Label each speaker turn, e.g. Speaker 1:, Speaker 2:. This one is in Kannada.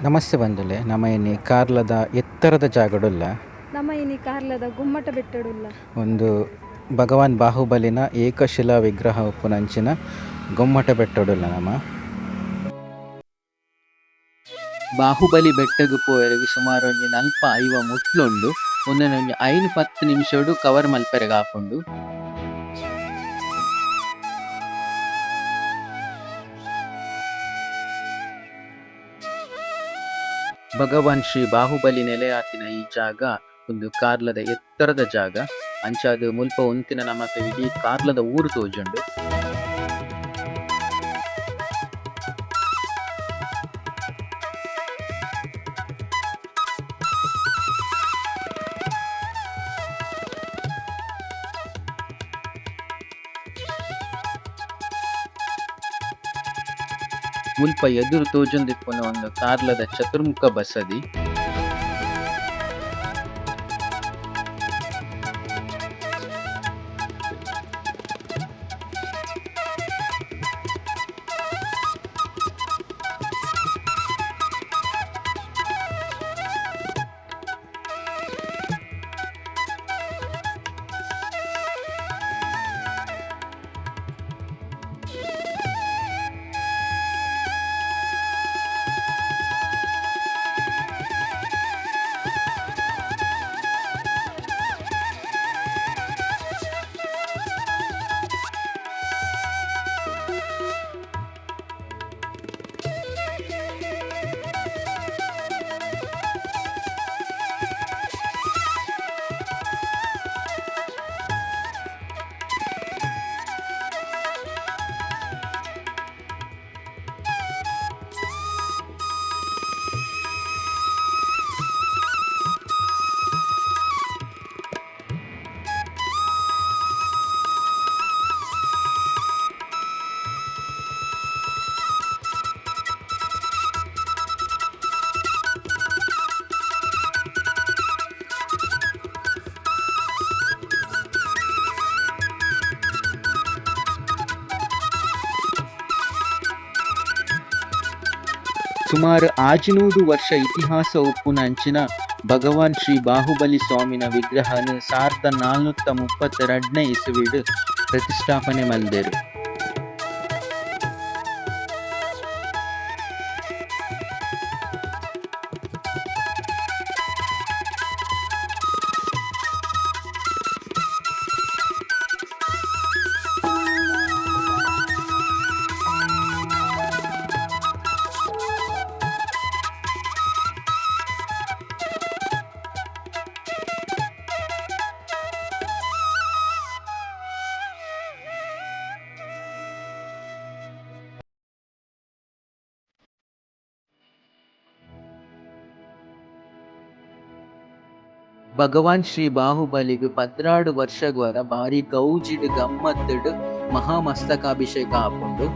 Speaker 1: ನಮಸ್ತೆ ಬಂಧುಲೆ ನಮ ಇನಿ ಕಾರ್ಲದ ಎತ್ತರದ ಜಾಗಡುಲ್ಲ
Speaker 2: ನಮ್ಮ ಇನಿ ಕಾರ್ಲದ ಗುಮ್ಮಟ ಬೆಟ್ಟಡುಲ್ಲ
Speaker 1: ಒಂದು ಭಗವಾನ್ ಬಾಹುಬಲಿನ ಏಕಶಿಲಾ ವಿಗ್ರಹ ಉಪ್ಪುನಂಚಿನ ಗೊಮ್ಮಟ ಬೆಟ್ಟಡುಲ್ಲ ನಮ
Speaker 3: ಬಾಹುಬಲಿ ಬೆಟ್ಟಗ್ ಪೋಯರೆಗ್ ಸುಮಾರು ಒಂಜಿ ನಲ್ಪ ಐವ ಮುಟ್ಲುಂಡು ಉಂದೆನ ಒಂಜಿ 5-10 ನಿಮಿಷಡು ಕವರ್ ಮಲ್ಪೆರೆಗ್ ಆಪುಂಡು. ಭಗವಾನ್ ಶ್ರೀ ಬಾಹುಬಲಿ ನೆಲೆಯಾತಿನ ಈ ಜಾಗ ಒಂದು ಕಾರ್ಲದ ಎತ್ತರದ ಜಾಗ. ಅಂಚಾದ್ ಮುಲ್ಪ ಉಂತಿನ ನಮಕ್ ಇಡೀ ಕಾರ್ಲದ ಊರು ತೋಜುಂಡು. ಮುಲ್ಪ ಎದುರು ತೋಜುಂದಿಪ್ಪುನ ಒಂದು ಕಾರ್ಲದ ಚತುರ್ಮುಖ ಬಸದಿ. ಸುಮಾರು 500 ವರ್ಷ ಇತಿಹಾಸ ಉಪ್ಪುನಂಚಿನ ಭಗವಾನ್ ಶ್ರೀ ಬಾಹುಬಲಿ ಸ್ವಾಮಿನ ವಿಗ್ರಹನ್ 1432 ಇಸವಿಡ್ ಪ್ರತಿಷ್ಠಾಪನೆ ಮಲ್ದೆರ್. ಭಗವಾನ್ ಶ್ರೀ ಬಾಹುಬಲಿಗ್ 16 ವರ್ಷಗ್ ವರ ಬಾರಿ ಗೌಜಿಡ್ ಗಮ್ಮತ್ತ್ಡ್ ಮಹಾಮಸ್ತಕಾಭಿಷೇಕ ಆಪುಂಡು.